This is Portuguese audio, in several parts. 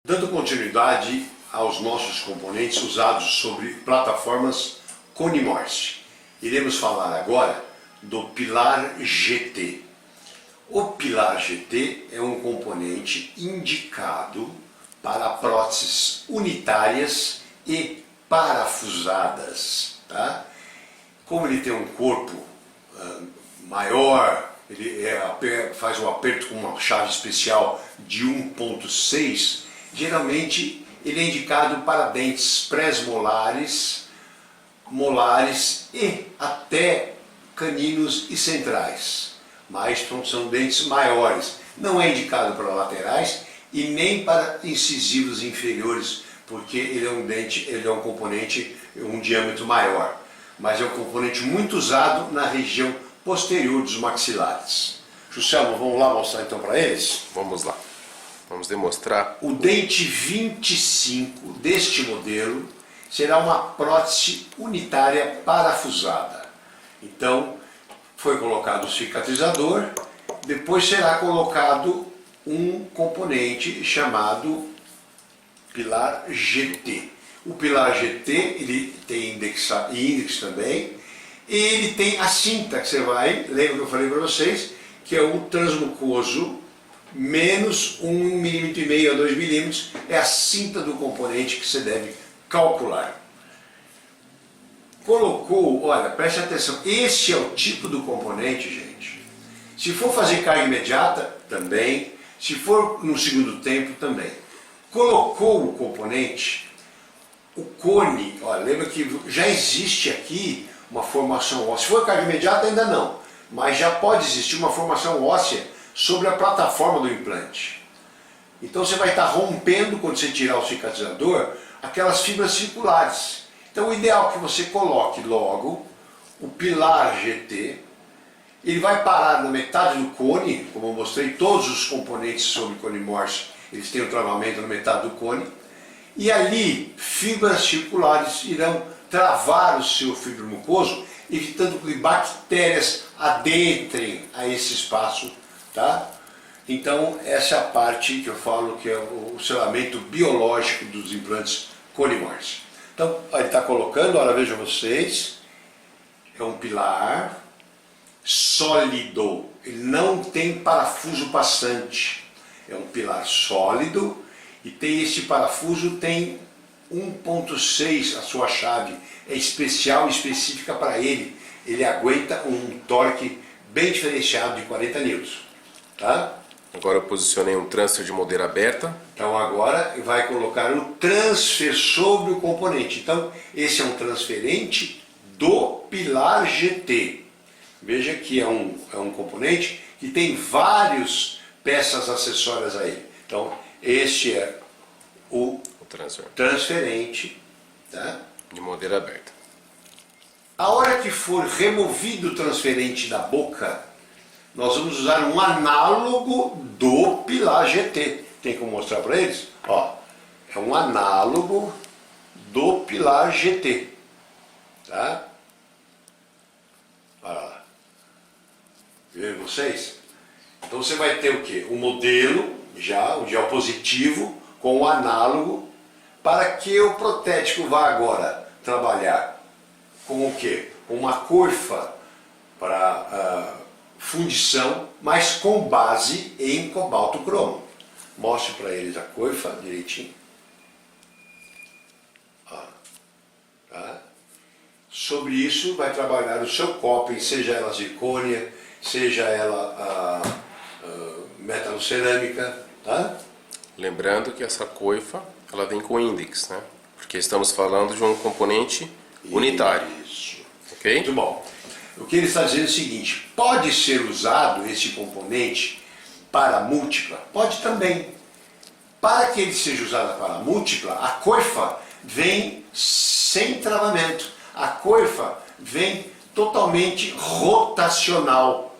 Dando continuidade aos nossos componentes usados sobre plataformas Cone-Morse, iremos falar agora do pilar GT. O pilar GT é um componente indicado para próteses unitárias e parafusadas. Tá? Como ele tem um corpo maior, ele faz um aperto com uma chave especial de 1.6, geralmente ele é indicado para dentes pré-molares, molares e até caninos e centrais. Mas são dentes maiores. Não é indicado para laterais e nem para incisivos inferiores, porque ele é um componente, um diâmetro maior. Mas é um componente muito usado na região posterior dos maxilares. Juscelmo, vamos lá mostrar então para eles? Vamos lá. Vamos demonstrar. O dente 25 deste modelo será uma prótese unitária parafusada. Então, foi colocado o cicatrizador, depois será colocado um componente chamado pilar GT. O pilar GT, ele tem índex também, e ele tem a cinta que você vai, lembra que eu falei para vocês, que é o transmucoso menos 1,5 mm a 2 mm, é a cinta do componente que você deve calcular. Colocou, olha, preste atenção, esse é o tipo do componente, gente. Se for fazer carga imediata, também. Se for no segundo tempo, também. Colocou o componente, o cone, olha, lembra que já existe aqui uma formação óssea. Se for carga imediata, ainda não, mas já pode existir uma formação óssea sobre a plataforma do implante. Então você vai estar rompendo, quando você tirar o cicatrizador, aquelas fibras circulares. Então o ideal é que você coloque logo o pilar GT, ele vai parar na metade do cone, como eu mostrei, todos os componentes sobre Cone-Morse, eles têm o travamento na metade do cone, e ali fibras circulares irão travar o seu fibro mucoso, evitando que bactérias adentrem a esse espaço. Tá? Então essa é a parte que eu falo que é o selamento biológico dos implantes Cone-Morse. Então ele está colocando, olha, vejam vocês, é um pilar sólido, ele não tem parafuso passante, é um pilar sólido e tem esse parafuso, tem 1.6 a sua chave, é especial, específica para ele, ele aguenta um torque bem diferenciado de 40 N. Tá? Agora eu posicionei um transfer de moldeira aberta. Então agora vai colocar o transfer sobre o componente. Então esse é um transferente do pilar GT. Veja que é um componente que tem várias peças acessórias a ele. Então este é o transferente, tá? De moldeira aberta. A hora que for removido o transferente da boca, nós vamos usar um análogo do pilar GT. Tem como mostrar para eles? Ó, é um análogo do pilar GT. Tá? Olha lá. Viram vocês? Então você vai ter o quê? O modelo, já, o gel positivo, com o análogo, para que o protético vá agora trabalhar com o quê? Com uma coifa para fundição, mas com base em cobalto cromo. Mostre para eles a coifa direitinho. Tá? Sobre isso vai trabalhar o seu coping, seja ela zircônia, seja ela metalocerâmica. Tá? Lembrando que essa coifa ela vem com índex, né? Porque estamos falando de um componente unitário. Isso. Ok? Muito bom. O que ele está dizendo é o seguinte: pode ser usado esse componente para múltipla? Pode também. Para que ele seja usado para múltipla, a coifa vem sem travamento. A coifa vem totalmente rotacional.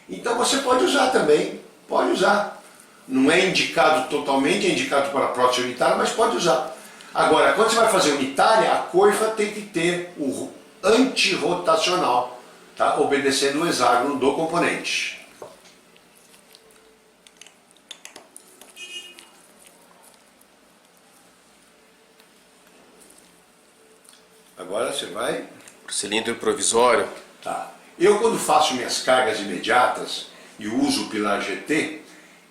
Então você pode usar também, pode usar. Não é indicado totalmente, é indicado para prótese unitária, mas pode usar. Agora, quando você vai fazer unitária, a coifa tem que ter o antirrotacional. Tá? Obedecendo o hexágono do componente. Agora você vai... Pro cilindro provisório. Tá. Eu, quando faço minhas cargas imediatas e uso o pilar GT,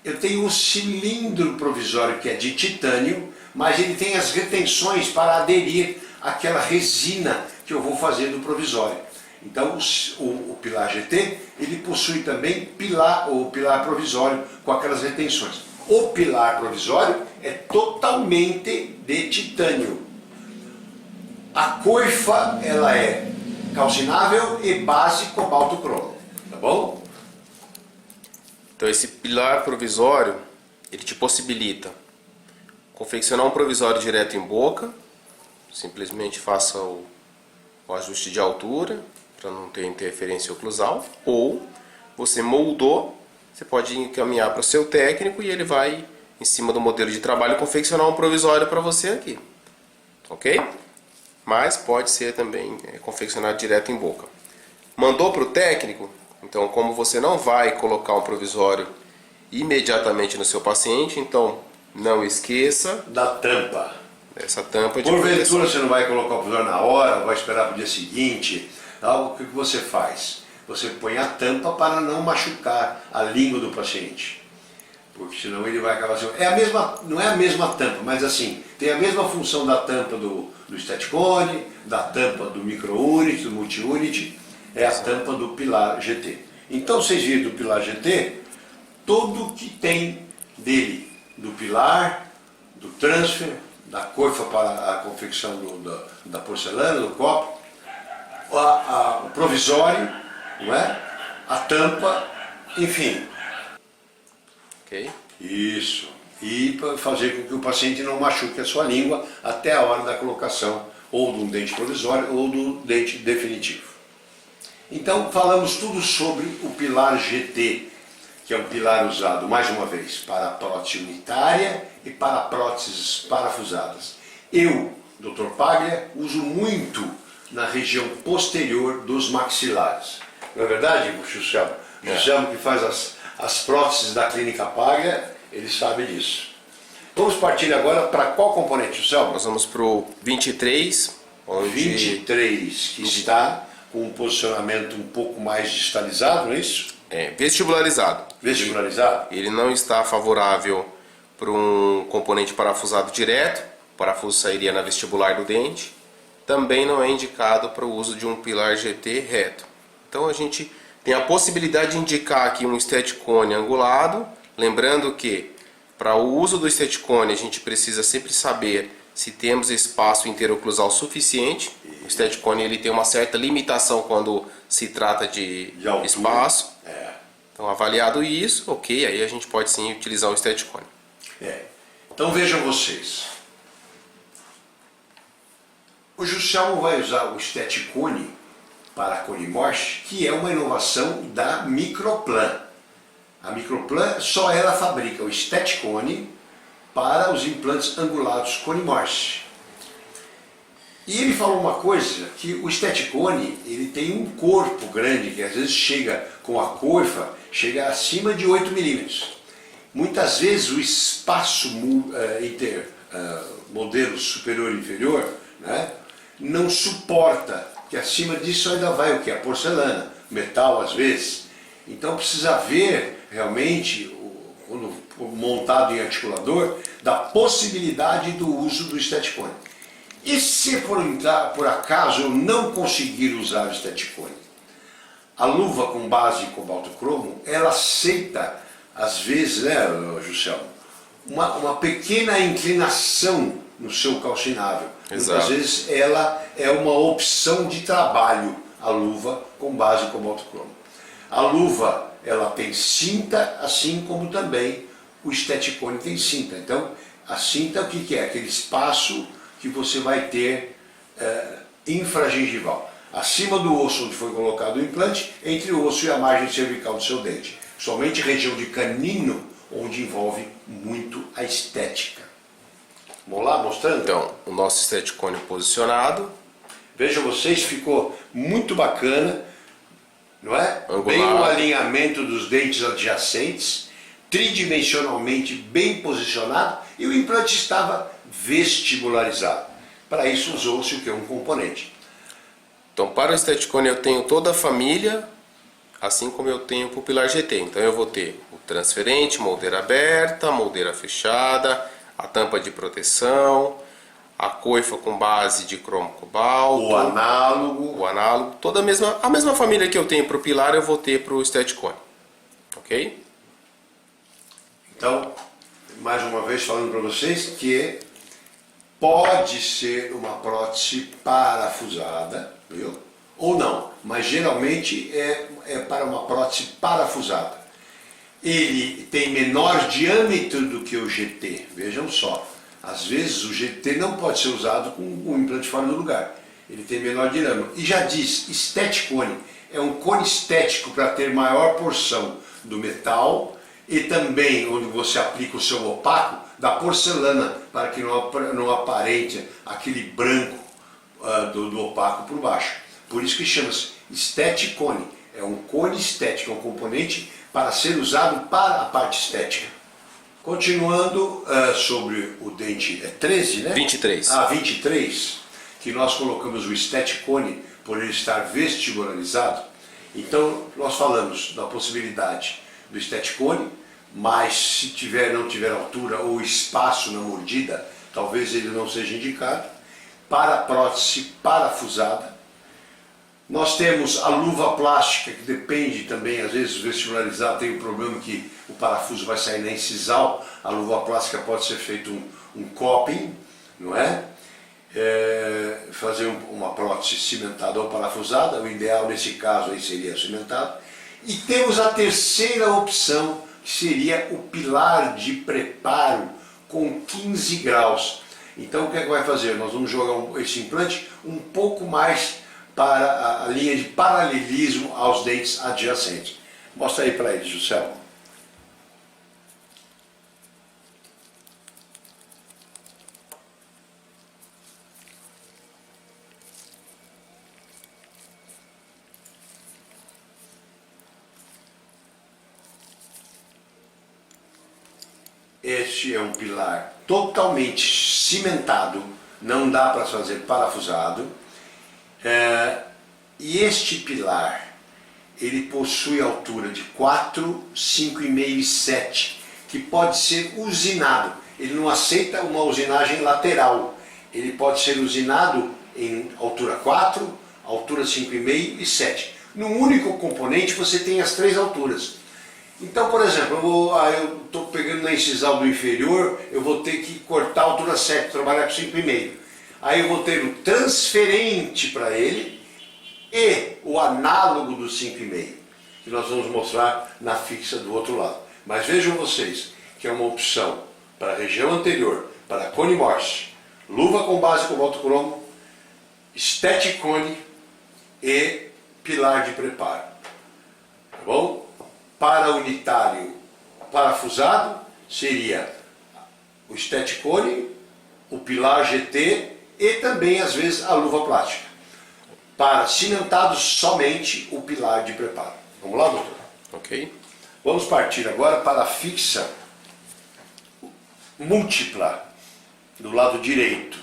eu tenho um cilindro provisório que é de titânio, mas ele tem as retenções para aderir àquela resina que eu vou fazer do provisório. Então o pilar GT, ele possui também o pilar provisório com aquelas retenções. O pilar provisório é totalmente de titânio. A coifa, ela é calcinável e base cobalto cromo, tá bom? Então esse pilar provisório, ele te possibilita confeccionar um provisório direto em boca, simplesmente faça o ajuste de altura, para não ter interferência oclusal, ou você moldou, você pode encaminhar para o seu técnico e ele vai, em cima do modelo de trabalho, confeccionar um provisório para você aqui, ok? Mas pode ser também confeccionado direto em boca. Mandou para o técnico, então como você não vai colocar um provisório imediatamente no seu paciente, então não esqueça da tampa. Essa tampa de Porventura proteção. você não vai colocar o provisório na hora, vai esperar para o dia seguinte. O que você faz? Você põe a tampa para não machucar a língua do paciente. Porque senão ele vai acabar assim. Não é a mesma tampa, mas assim, tem a mesma função da tampa do Staticone, da tampa do micro-unit, do multi-unit, é a tampa do pilar GT. Então vocês viram do pilar GT, tudo que tem dele, do pilar, do transfer, da coifa para a confecção da porcelana, do copo, o provisório, não é? A tampa, enfim. Ok? Isso. E para fazer com que o paciente não machuque a sua língua até a hora da colocação ou de um dente provisório ou do dente definitivo. Então falamos tudo sobre o pilar GT, que é um pilar usado, mais uma vez, para a prótese unitária e para próteses parafusadas. Eu, Dr. Paglia, uso muito na região posterior dos maxilares. Não é verdade, Juscelmo? Juscelmo que faz as próteses da Clínica Paglia, ele sabe disso. Vamos partir agora para qual componente, Juscelmo? Nós vamos para o 23, onde 23, que está com um posicionamento um pouco mais distalizado, não é isso? é vestibularizado. Vestibularizado? Ele não está favorável para um componente parafusado direto, o parafuso sairia na vestibular do dente. Também não é indicado para o uso de um pilar GT reto. Então a gente tem a possibilidade de indicar aqui um Staticone angulado, lembrando que para o uso do Staticone a gente precisa sempre saber se temos espaço interoclusal suficiente. O Staticone ele tem uma certa limitação quando se trata de espaço. Então avaliado isso, ok, aí a gente pode sim utilizar o Staticone. Então vejam vocês. O Juscelmo vai usar o Staticone para a Cone Morse, que é uma inovação da Microplan. A Microplan só ela fabrica o Staticone para os implantes angulados Cone Morse. E ele falou uma coisa, que o Staticone ele tem um corpo grande, que às vezes chega com a coifa, chega acima de 8 milímetros. Muitas vezes o espaço modelo superior e inferior, né, não suporta, que acima disso ainda vai o que? A porcelana, metal às vezes. Então precisa ver realmente, quando montado em articulador, da possibilidade do uso do Staticone. E se por acaso eu não conseguir usar o Staticone? A luva com base em cobalto cromo, ela aceita, às vezes, né, Juscelmo, uma pequena inclinação no seu calcinável. Exato. Muitas vezes ela é uma opção de trabalho, a luva com base em cobalto cromo. A luva, ela tem cinta, assim como também o Staticone tem cinta. Então, a cinta, o que é? Aquele espaço que você vai ter infragengival, acima do osso onde foi colocado o implante, entre o osso e a margem cervical do seu dente. Somente região de canino, onde envolve muito a estética. Vamos lá, mostrando? Então, o nosso Staticone posicionado. Vejam vocês, ficou muito bacana, não é? Angulado. Bem o alinhamento dos dentes adjacentes, tridimensionalmente bem posicionado, e o implante estava vestibularizado. Para isso usou-se o que? Um componente. Então, para o Estéticone eu tenho toda a família, assim como eu tenho para o pilar GT. Então, eu vou ter o transferente, moldeira aberta, moldeira fechada, a tampa de proteção, a coifa com base de cromo cobalto, O análogo, toda a mesma família que eu tenho para o pilar eu vou ter para o Estéticone, ok? Então, mais uma vez falando para vocês que pode ser uma prótese parafusada, viu? Ou não, mas geralmente é para uma prótese parafusada. Ele tem menor diâmetro do que o GT, vejam só. Às vezes o GT não pode ser usado com o implante fora do lugar. Ele tem menor diâmetro. E já diz, Estéticone é um cone estético para ter maior porção do metal e também onde você aplica o seu opaco da porcelana para que não aparente aquele branco do opaco por baixo. Por isso que chama-se Estéticone. É um cone estético, é um componente para ser usado para a parte estética. Continuando sobre o dente 13, né? 23. 23, que nós colocamos o Estéticone por ele estar vestibularizado. Então, nós falamos da possibilidade do Estéticone, mas se não tiver altura ou espaço na mordida, talvez ele não seja indicado. Para a prótese parafusada, nós temos a luva plástica, que depende também, às vezes o vestibularizado tem um problema que o parafuso vai sair na incisal, a luva plástica pode ser feito um coping, não é? Fazer uma prótese cimentada ou parafusada, o ideal nesse caso aí seria cimentado. E temos a terceira opção, que seria o pilar de preparo com 15 graus. Então o que é que vai fazer? Nós vamos jogar esse implante um pouco mais para a linha de paralelismo aos dentes adjacentes. Mostra aí para eles, Juscelio. Este é um pilar totalmente cimentado, não dá para fazer parafusado. E este pilar, ele possui altura de 4, 5,5 e 7, que pode ser usinado. Ele não aceita uma usinagem lateral. Ele pode ser usinado em altura 4, altura 5,5 e 7. Num único componente você tem as três alturas. Então, por exemplo, eu estou pegando na incisal do inferior, eu vou ter que cortar a altura 7, trabalhar com 5,5. Aí eu vou ter o transferente para ele e o análogo do 5,5, que nós vamos mostrar na fixa do outro lado. Mas vejam vocês que é uma opção para a região anterior, para cone Morse, luva com base cobalto cromo, Estéticone e pilar de preparo. Tá bom? Para unitário parafusado seria o Estéticone, o pilar GT e também às vezes a luva plástica. Para cimentado somente o pilar de preparo. Vamos lá, doutor? Ok. Vamos partir agora para a fixa múltipla do lado direito,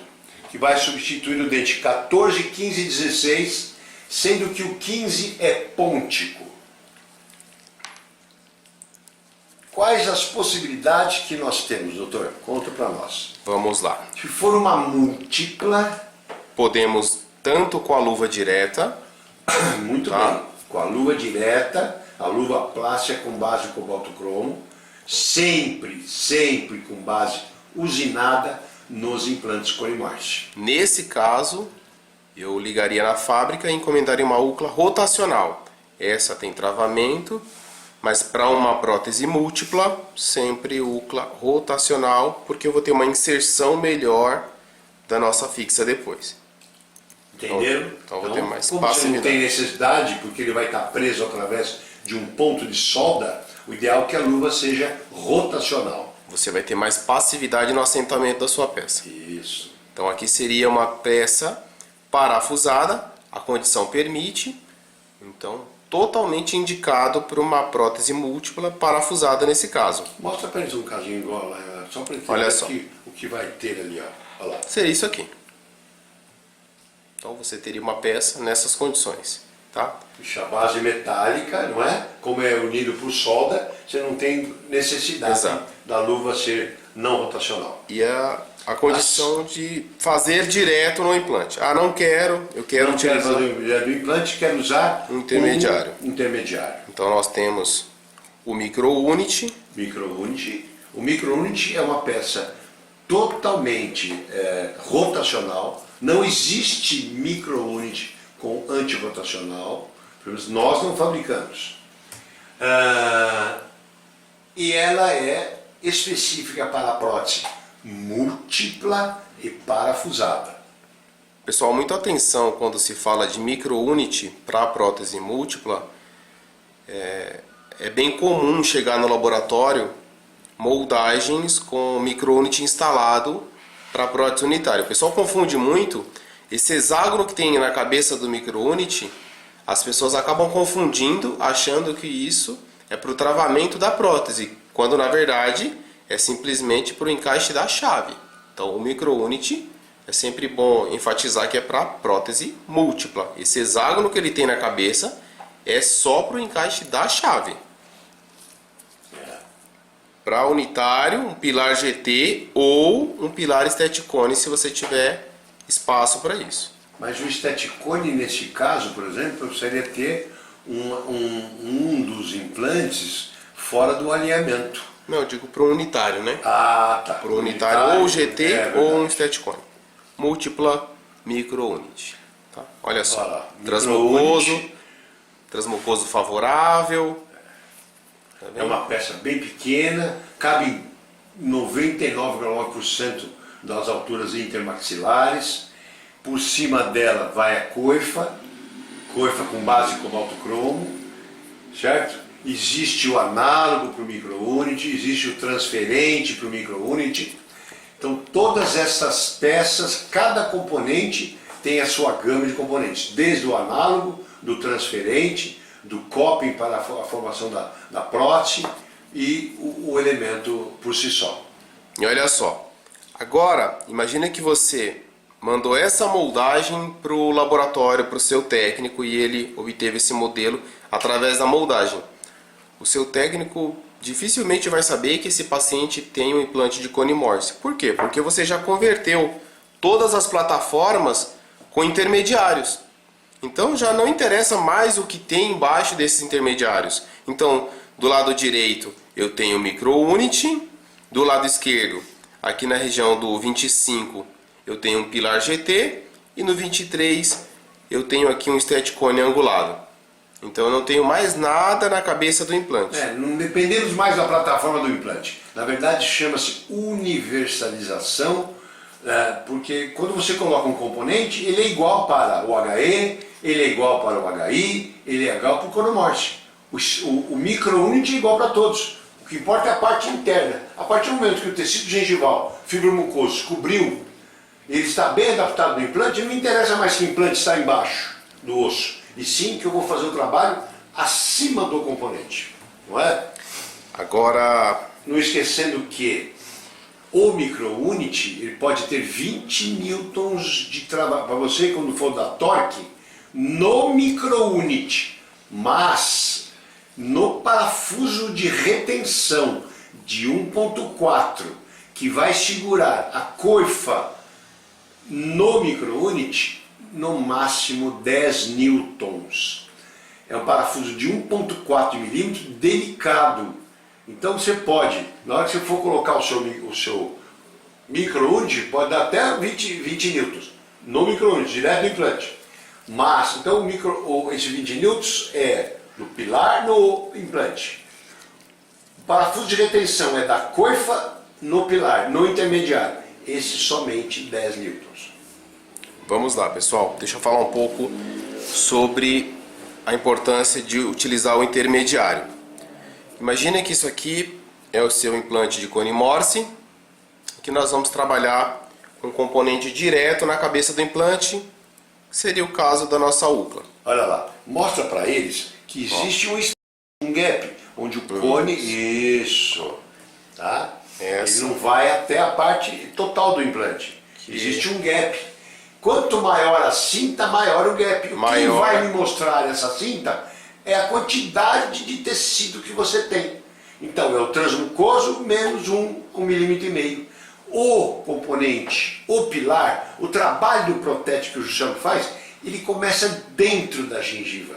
que vai substituir o dente 14, 15 e 16, sendo que o 15 é pôntico. Quais as possibilidades que nós temos, doutor? Conta para nós. Vamos lá. Se for uma múltipla... Podemos tanto com a luva direta, Muito tá, bem. Com a luva direta, a luva plástica com base cobalto cromo, sempre com base usinada nos implantes cone Morse. Nesse caso, eu ligaria na fábrica e encomendaria uma UCLA rotacional. Essa tem travamento, mas para uma prótese múltipla, sempre UCLA rotacional, porque eu vou ter uma inserção melhor da nossa fixa depois. Entenderam? Então vou ter mais como você não facilidade. tem necessidade, porque ele vai estar preso através de um ponto de solda, o ideal é que a luva seja rotacional. Você vai ter mais passividade no assentamento da sua peça. Isso. Então aqui seria uma peça parafusada, a condição permite, então totalmente indicado para uma prótese múltipla parafusada nesse caso. Mostra para eles um casinho igual lá, só para Olha entender só. o que vai ter ali, ó. Olha lá. Seria isso aqui. Então você teria uma peça nessas condições, tá? A base metálica, não é? Como é unido por solda, você não tem necessidade Exato. da luva ser não rotacional. E a condição de fazer direto no implante. Ah, não quero, eu quero Não quero utilizar fazer do implante, quero usar um intermediário. um intermediário. Então nós temos o micro-unit. Micro-unit. O micro-unit é uma peça totalmente rotacional. Não existe micro-unit com antirrotacional. Pelo menos nós não fabricamos. E ela é específica para a prótese múltipla e parafusada. Pessoal, muita atenção quando se fala de micro-unit para a prótese múltipla. É bem comum chegar no laboratório moldagens com micro-unit instalado para a prótese unitária. O pessoal confunde muito esse hexágono que tem na cabeça do micro-unit. As pessoas acabam confundindo, achando que isso é para o travamento da prótese, quando na verdade é simplesmente para o encaixe da chave. Então o micro-unit é sempre bom enfatizar que é para prótese múltipla. Esse hexágono que ele tem na cabeça é só para o encaixe da chave. Para unitário, um pilar GT ou um pilar Steticone, se você tiver espaço para isso. Mas o Steticone, nesse caso, por exemplo, eu precisaria ter um dos implantes fora do alinhamento. Não, eu digo para o unitário, né? Ah, tá. Para o unitário ou GT ou um verdade. Steticone. Múltipla micro-unit. Tá? Olha só. Olha lá, Transmucoso, transmucoso favorável. Tá É vendo? uma peça bem pequena, cabe em 99,9% das alturas intermaxilares. Por cima dela vai a coifa com base em cobalto cromo, certo? Existe o análogo para o micro-unit, existe o transferente para o micro-unit. Então todas essas peças, cada componente tem a sua gama de componentes, desde o análogo, do transferente, do coping para a formação da prótese e o elemento por si só. E olha só. Agora, imagine que você mandou essa moldagem para o laboratório, para o seu técnico, e ele obteve esse modelo através da moldagem. O seu técnico dificilmente vai saber que esse paciente tem um implante de cone Morse. Por quê? Porque você já converteu todas as plataformas com intermediários. Então já não interessa mais o que tem embaixo desses intermediários. Então, do lado direito eu tenho o micro-unit, do lado esquerdo, aqui na região do 25, eu tenho um pilar GT, e no 23 eu tenho aqui um Steticone angulado. Então eu não tenho mais nada na cabeça do implante. Não dependemos mais da plataforma do implante. Na verdade chama-se universalização, porque quando você coloca um componente, ele é igual para o HE, ele é igual para o HI, ele é igual para o cone Morse. O micro-unit é igual para todos. O que importa é a parte interna. A partir do momento que o tecido gengival, fibromucoso, cobriu, ele está bem adaptado no implante, não interessa mais que o implante está embaixo do osso, e sim que eu vou fazer o trabalho acima do componente, não é? Agora, Não esquecendo que o micro-unit ele pode ter 20 newtons de trabalho, para você quando for dar torque, no micro-unit, mas no parafuso de retenção de 1.4, que vai segurar a coifa no micro-unit, no máximo 10 newtons. É um parafuso de 1.4 milímetros delicado. Então você pode, na hora que você for colocar o seu micro-unit, pode dar até 20 newtons no micro-unit, direto no implante. Mas, então esse 20 newtons é do pilar no implante. O parafuso de retenção é da coifa no pilar, no intermediário. Esse somente 10 newtons. vamos lá, pessoal. Deixa eu falar um pouco sobre a importância de utilizar o intermediário. Imagine que isso aqui é o seu implante de cone Morse, que nós vamos trabalhar com um componente direto na cabeça do implante, que seria o caso da nossa UCLA. Olha lá, mostra para eles que existe um gap, onde o cone, isso, tá? Ele não vai até a parte total do implante. Existe um gap. Quanto maior a cinta, maior o gap. O que vai me mostrar essa cinta é a quantidade de tecido que você tem. Então é o transmucoso menos 1,5 milímetro. O componente, o pilar, o trabalho do protético que o Juscelio faz, ele começa dentro da gengiva.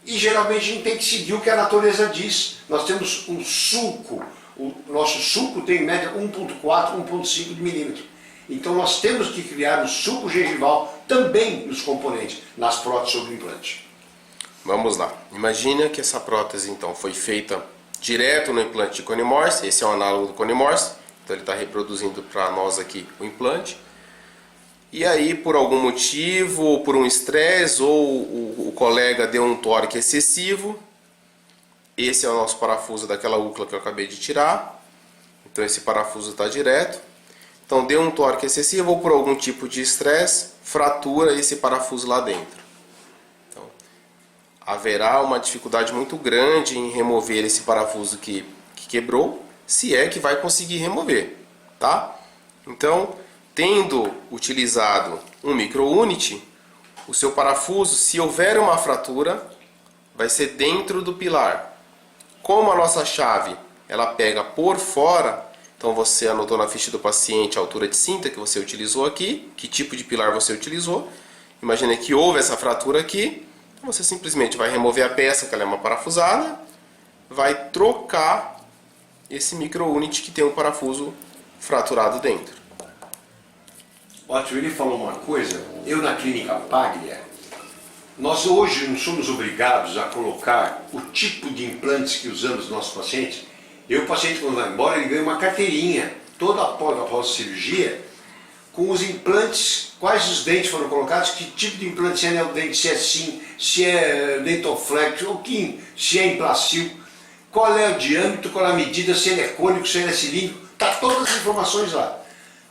E geralmente a gente tem que seguir o que a natureza diz. Nós temos um sulco, o nosso sulco tem em média 1,4, 1,5 de milímetro. Então nós temos que criar um sulco gengival também nos componentes, nas próteses sobre implante. Vamos lá. Imagina que essa prótese então foi feita direto no implante de Cone Morse. Esse é o análogo do Cone Morse. Então ele está reproduzindo para nós aqui o implante. E aí, por algum motivo, ou por um estresse, ou o colega deu um torque excessivo. Esse é o nosso parafuso daquela úcula que eu acabei de tirar. Então esse parafuso está direto. Então deu um torque excessivo ou por algum tipo de estresse, fratura esse parafuso lá dentro. Então, haverá uma dificuldade muito grande em remover esse parafuso que quebrou, se é que vai conseguir remover, tá? Então, tendo utilizado um micro-unit, o seu parafuso, se houver uma fratura, vai ser dentro do pilar. Como a nossa chave, ela pega por fora, então você anotou na ficha do paciente a altura de cinta que você utilizou aqui, que tipo de pilar você utilizou. Imagina que houve essa fratura aqui, você simplesmente vai remover a peça, que ela é uma parafusada, vai trocar esse micro-unit que tem um parafuso fraturado dentro. Ótimo, ele falou uma coisa, eu na clínica Paglia, nós hoje não somos obrigados a colocar o tipo de implantes que usamos nos nossos pacientes. O paciente quando vai embora, ele ganha uma carteirinha, toda após a cirurgia, com os implantes, quais os dentes foram colocados, que tipo de implante, se é neodente, se é sim, se é dentoflex, ou se é implacil, qual é o diâmetro, qual é a medida, se ele é cônico, se ele é cilíndrico, está todas as informações lá.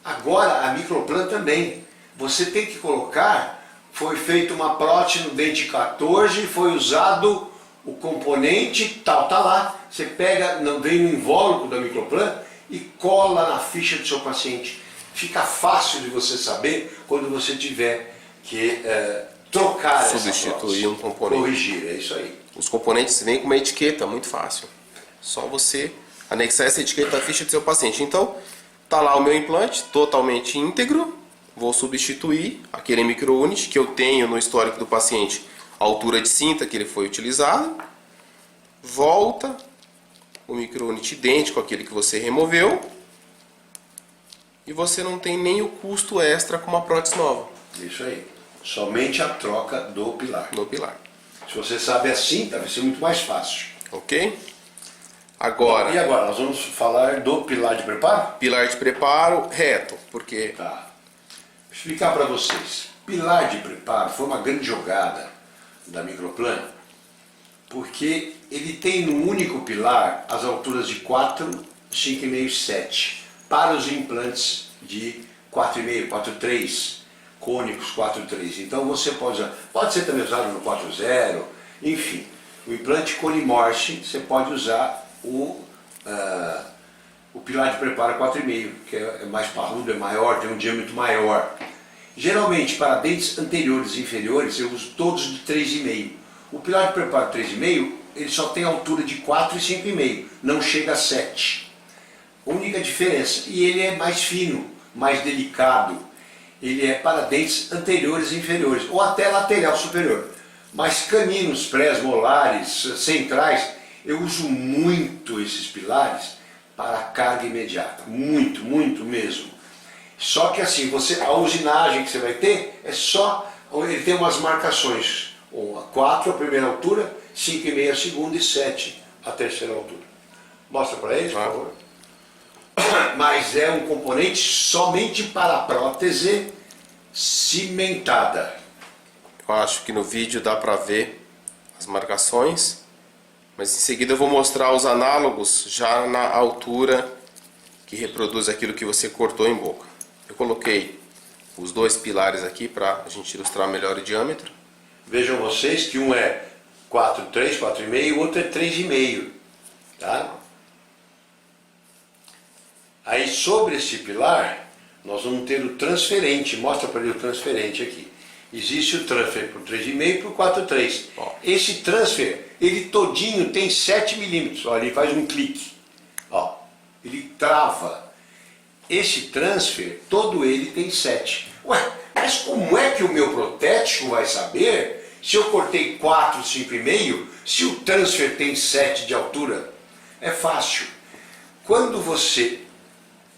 Agora, a microplan também, você tem que colocar, foi feita uma prótese no dente 14, foi usado o componente tal, tá lá. Você pega, vem no invólucro da microplan e cola na ficha do seu paciente. Fica fácil de você saber quando você tiver que trocar substituir um componente. Corrigir, é isso aí. Os componentes vêm com uma etiqueta, muito fácil. Só você anexar essa etiqueta à ficha do seu paciente. Então, tá lá o meu implante, totalmente íntegro. Vou substituir aquele micro-unit que eu tenho no histórico do paciente, a altura de cinta que ele foi utilizado. Volta o micro-unit idêntico àquele que você removeu. E você não tem nem o custo extra com uma prótese nova. Isso aí. Somente a troca do pilar. Do pilar. Se você sabe assim, vai ser muito mais fácil. Ok? Agora... E agora, nós vamos falar do pilar de preparo? Pilar de preparo reto, porque... Tá. Vou explicar para vocês. Pilar de preparo foi uma grande jogada da Microplan, porque ele tem no único pilar as alturas de 4, 5,5 e 7, para os implantes de 4,5, 4,3, cônicos 4,3. Então você pode usar, pode ser também usado no 4,0, enfim. O implante Cone Morse, você pode usar o pilar de preparo 4,5, que é mais parrudo, é maior, tem um diâmetro maior. Geralmente, para dentes anteriores e inferiores, eu uso todos de 3,5. O pilar de preparo 3,5, ele só tem altura de 4 e 5,5, não chega a 7. Única diferença. E ele é mais fino, mais delicado. Ele é para dentes anteriores e inferiores, ou até lateral superior. Mas caninos, pré-molares, centrais, eu uso muito esses pilares para carga imediata. Muito, muito mesmo. Só que assim, a usinagem que você vai ter é só, ele tem umas marcações. 4 a primeira altura, 5,5 a segunda e 7 a terceira altura. Mostra para eles, por favor. Mas é um componente somente para a prótese cimentada. Eu acho que no vídeo dá para ver as marcações, mas em seguida eu vou mostrar os análogos já na altura que reproduz aquilo que você cortou em boca. Eu coloquei os dois pilares aqui para a gente ilustrar melhor o diâmetro. Vejam vocês que um é 4,3, 4,5 e o outro é 3,5. Tá? Aí sobre esse pilar, nós vamos ter o transferente. Mostra para ele o transferente aqui. Existe o transfer por 3,5 e por 4,3. Esse transfer, ele todinho tem 7 milímetros. Olha, ele faz um clique. Ó, ele trava. Esse transfer, todo ele tem 7. Ué, mas como é que o meu protético vai saber se eu cortei 4, 5,5, se o transfer tem 7 de altura? É fácil. Quando você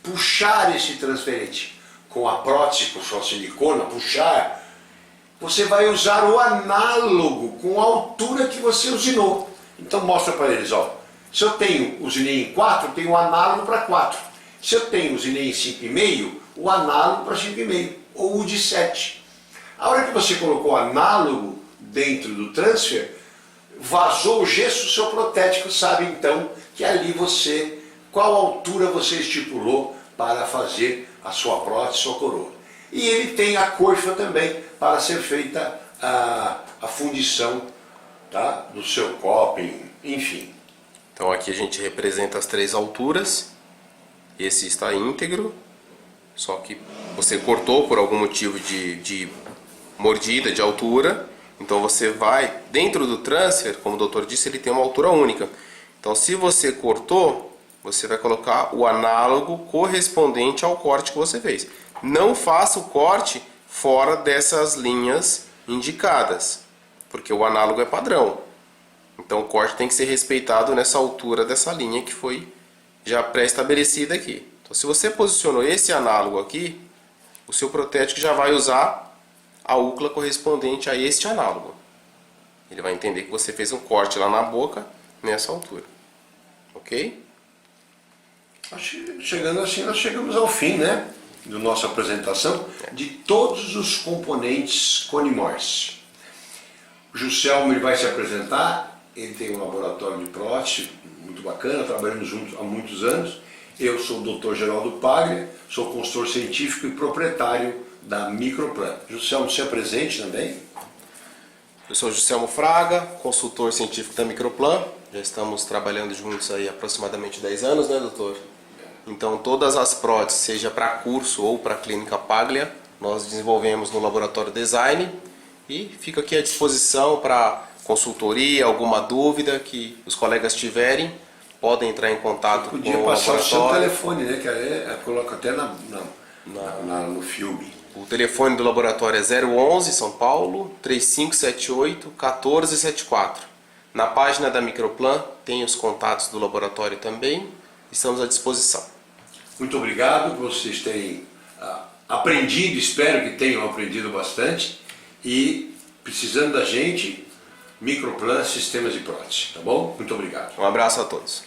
puxar esse transferente com a prótese, com sua silicona, puxar, você vai usar o análogo com a altura que você usinou. Então mostra para eles, ó. Se eu usinei em 4, eu tenho o análogo para 4. Se eu usinei em 5,5, o análogo para 5,5, ou o de 7. A hora que você colocou o análogo dentro do transfer, vazou o gesso, o seu protético sabe então que ali qual altura você estipulou para fazer a sua prótese, sua coroa. E ele tem a coifa também para ser feita a fundição, tá, do seu coping, enfim. Então aqui a gente representa as 3 alturas. Esse está íntegro, só que você cortou por algum motivo de mordida, de altura. Então você vai, dentro do transfer, como o doutor disse, ele tem uma altura única. Então se você cortou, você vai colocar o análogo correspondente ao corte que você fez. Não faça o corte fora dessas linhas indicadas, porque o análogo é padrão. Então o corte tem que ser respeitado nessa altura dessa linha que foi já pré-estabelecida aqui. Então se você posicionou esse análogo aqui, o seu protético já vai usar a úcula correspondente a este análogo. Ele vai entender que você fez um corte lá na boca nessa altura. Ok? Chegando assim, nós chegamos ao fim, né, da nossa apresentação de todos os componentes Cone Morse. O Juscelmo, ele vai se apresentar. Ele tem um laboratório de prótese muito bacana, trabalhamos juntos há muitos anos. Eu sou o Dr. Geraldo Paglia, sou consultor científico e proprietário da Microplan. Juscelmo, se apresente também. Eu sou Juscelmo Fraga, consultor científico da Microplan. Já estamos trabalhando juntos aí há aproximadamente 10 anos, né, doutor? Então todas as próteses, seja para curso ou para clínica Paglia, nós desenvolvemos no laboratório Design e fica aqui à disposição para consultoria, alguma dúvida que os colegas tiverem, podem entrar em contato com o laboratório. Podia passar o seu telefone, né, que eu coloco até no filme. O telefone do laboratório é 011 São Paulo 3578 1474. Na página da Microplan tem os contatos do laboratório também. Estamos à disposição. Muito obrigado por vocês terem aprendido, espero que tenham aprendido bastante. E precisando da gente, Microplan Sistemas de Prótese, tá bom? Muito obrigado. Um abraço a todos.